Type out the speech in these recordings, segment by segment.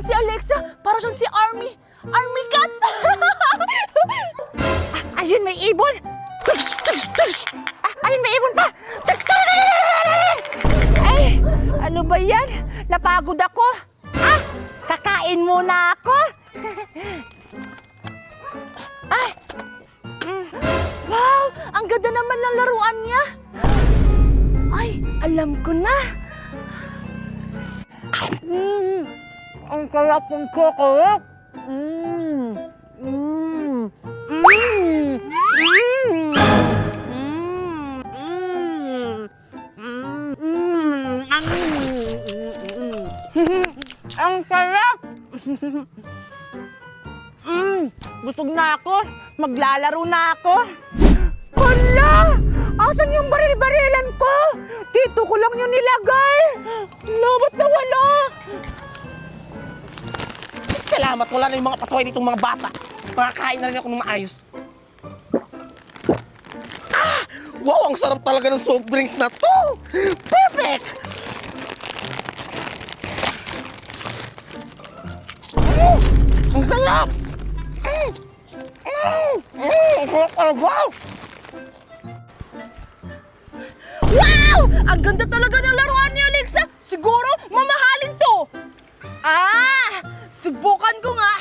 si Alexa. Para siyang si Army. Army cat. Ayun, may ibon! Tush, tush, tush! Ayun, may ibon pa! Ay, ano ba yan? Napagod ako. Kakain muna ako. Ay! Wow! Ang ganda naman ng laruan niya. Ay, alam ko na. Ang sarap ng chocolate. Ang sarap! Busog na ako. Maglalaro na ako. Hala! Asan yung baril-barilan ko? Dito ko lang yung nilagay. Ba't nawala? Salamat, wala na yung mga pasaway ditong mga bata. Makakain na rin ako ng maayos. Wow, ang sarap talaga ng soft drinks na to! Perfect! Ang sarap! Wow! Wow! Ang ganda talaga ng laruan ni Alexa. Siguro, mamahalin to. Subukan ko nga.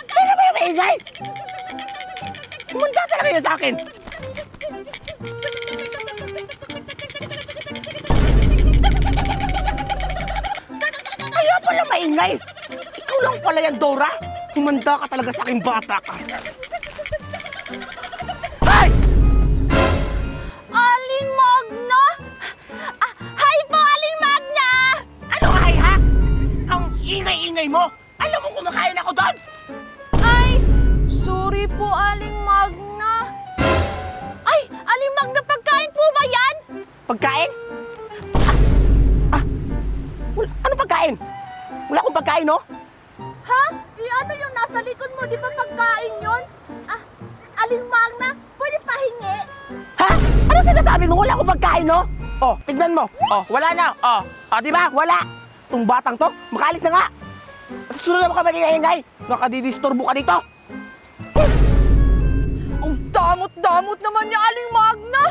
Sino ba yung maingay? Kumanda talaga yun sa akin! Kaya pala maingay! Ikaw lang pala yan, Dora! Kumanda ka talaga sa aking bata ka! Ay! Aling Magna? Hi po, Aling Magna! Ano ay ha? Ang ingay-ingay mo! Alam mo kumakain ako doon! Ay, sorry po, Aling Magna. Ay, Aling Magna, pagkain po ba yan? Pagkain? Ano pagkain? Wala akong pagkain, no? Ha? Ano yung nasa likod mo? Di ba pagkain yun? Aling Magna, pwede pahingi? Ha? Ano sinasabi mo? Wala akong pagkain, no? Oh, tignan mo. Oh, wala na. Oh, di ba? Wala. Itong batang to, makaalis na nga. Susunod na mo ka magingay-ingay. Nakadidisturbo ka dito. Ang damot-damot naman niya, Aling Magna.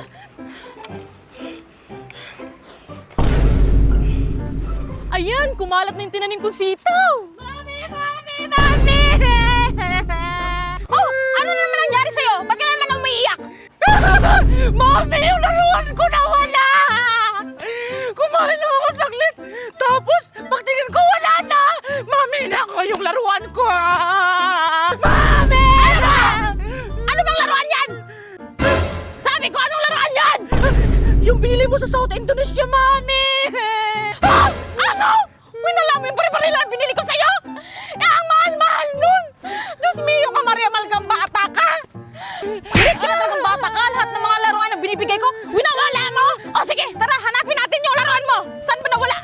Ayan, kumalat na yung tinanim kong sitaw. Mami! Oh, ano naman nangyari sa'yo? Ba't ka naman umiiyak? Mami, yung laruan ko nawala! Kumain lang ako saglit, tapos pagtingin ko wala na! Mami, nako yung laruan ko! Mami! Ano bang laruan yan? Sabi ko, anong laruan yan? Yung binili mo sa South Indonesia, Mami! Ano? Winala mo yung bari-barilan binili ko sa'yo? Ang mahal-mahal nun! Diyos mio ka, Maria Malgang bata ka! Rich na talagang bata ka! Lahat ng mga laruan na binibigay ko, winawala mo! O sige, tara, hanapin natin yung laruan mo! Saan ba nawala?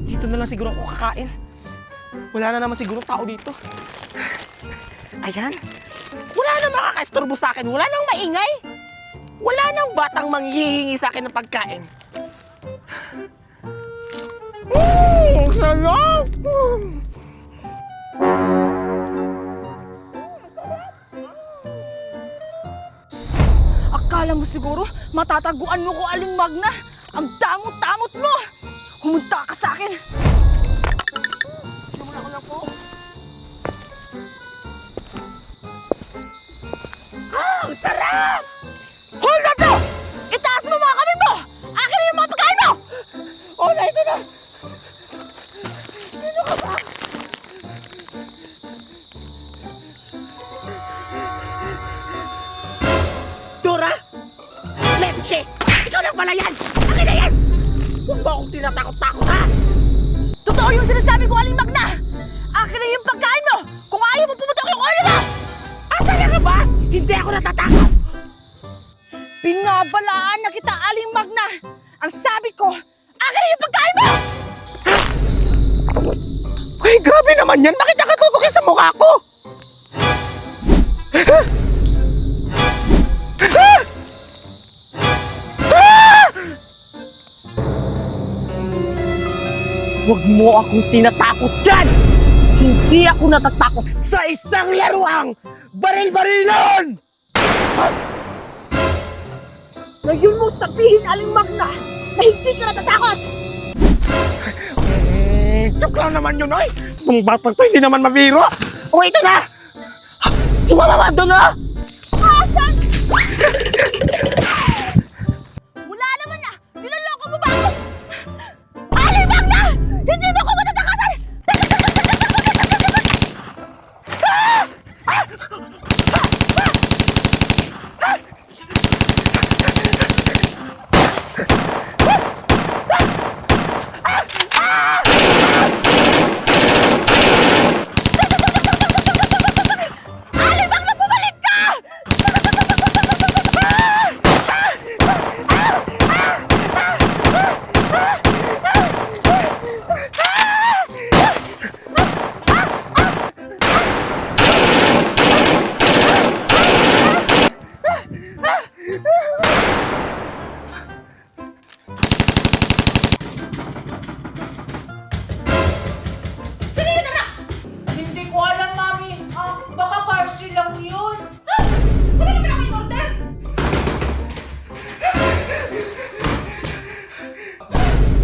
Dito na lang siguro ako kakain. Wala na naman siguro tao dito. Ayan. Wala na makakaistorbo sa akin. Wala nang maingay. Wala nang batang manghihingi sa akin ng pagkain. Ang sarap! Akala mo siguro, matataguan mo ko, Aling Magna. Ang damot-damot mo! Humunta ka sa akin! Simula ko na po. Ang sarap! Hold up to! Itaas mo mga kamay mo! Akin na yung mga pagkain mo! Oh, na ito na! Sino ka ba? Dora! Leche! Ikaw lang pala yan! Akin na yan! Huwag mo akong tinatakot-takot, ha? Totoo yung sinasabi ko, Aling Magna! Akin na yung pagkain mo! Kung ayaw mo pumutok yung ulo mo! Talaga ba? Hindi ako natatakot! Binabalaan na kita, Aling Magna! Ang sabi ko, akin na yung pagkain mo! Ay, grabe naman yan! Bakit nakatutukin sa mukha ko? Huwag mo akong tinatakot dyan! Hindi ako natatakot sa isang laruang baril-barilan! Ngayon mo sabihin, Aling Magna, na hindi ka natatakot! Joke lang naman yun, oy! Itong batang to hindi naman mabiro! O, ito na! Tumama doon, na! Asan? Mula naman na! Niloloko mo ba ako? Aling Magna! Hindi mo ko matatakasan! Aling Magna, bumalik ka! Sino yun, anak? Hindi ko alam, Mami. Baka parcel lang yun. Ano naman ako in-order?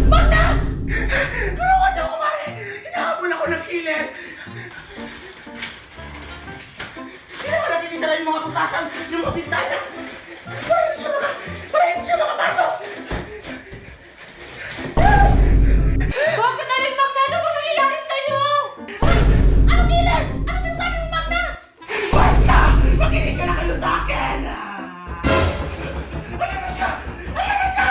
Magna! Tulungan niyo ako, Mari! Hinahabol ako ng killer! Hindi naman natin isara yung mga putasan, yung mga bintana! Para hindi siya makapasok! Bakit, Aling Magna? Ano ba nangyayari sa'yo? Ano, dealer? Ano sinasabi mo, Magna? Basta! Makinig ka na kayo sa akin! Ayan na siya! Ayan na siya!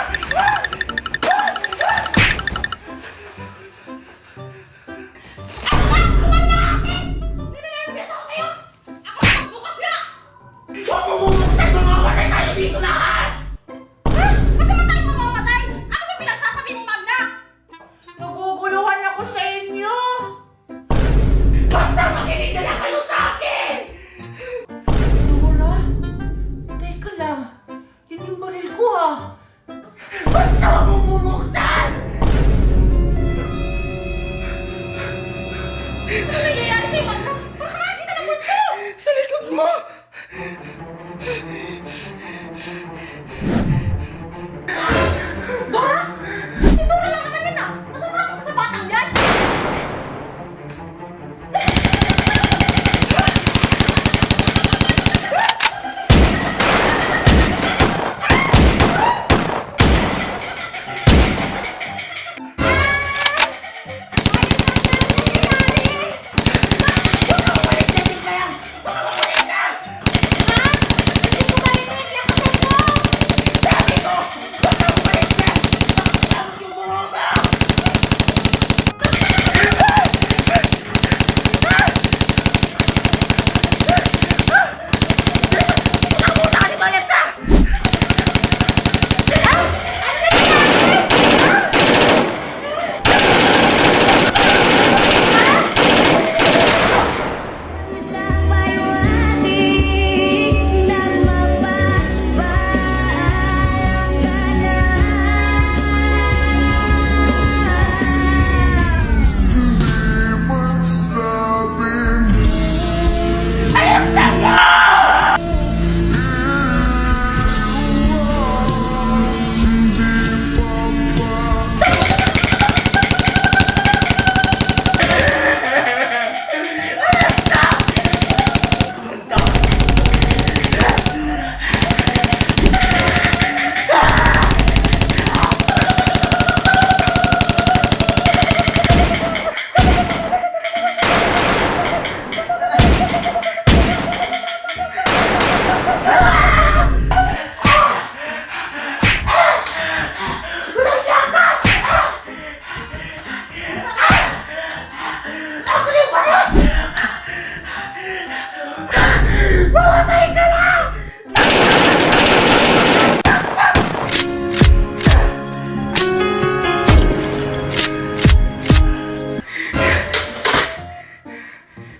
Ninenervyos ako sa'yo! Ako na magbukas nga! Huwag mo bubuksan! Mamamatay tayo dito lahat! Ha? Ba't naman tayo mamamatay? Ano ba pinagsasabi mo, Magna? Naguguluhan ako sa inyo. Basta makinig ka lang kayo sa akin! Dora? Teka lang. Yun yung baril ko, Basta huwag mo bubuksan! Ano nangyayari sa'yo, Magna? Parang nakakita ng multo! Sa likod mo! Dora? Si Dora lang naman yun, ah! Natatakot ka sa batang yan!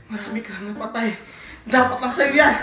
Marami ka nang patay. Dapat lang sa'yo yan.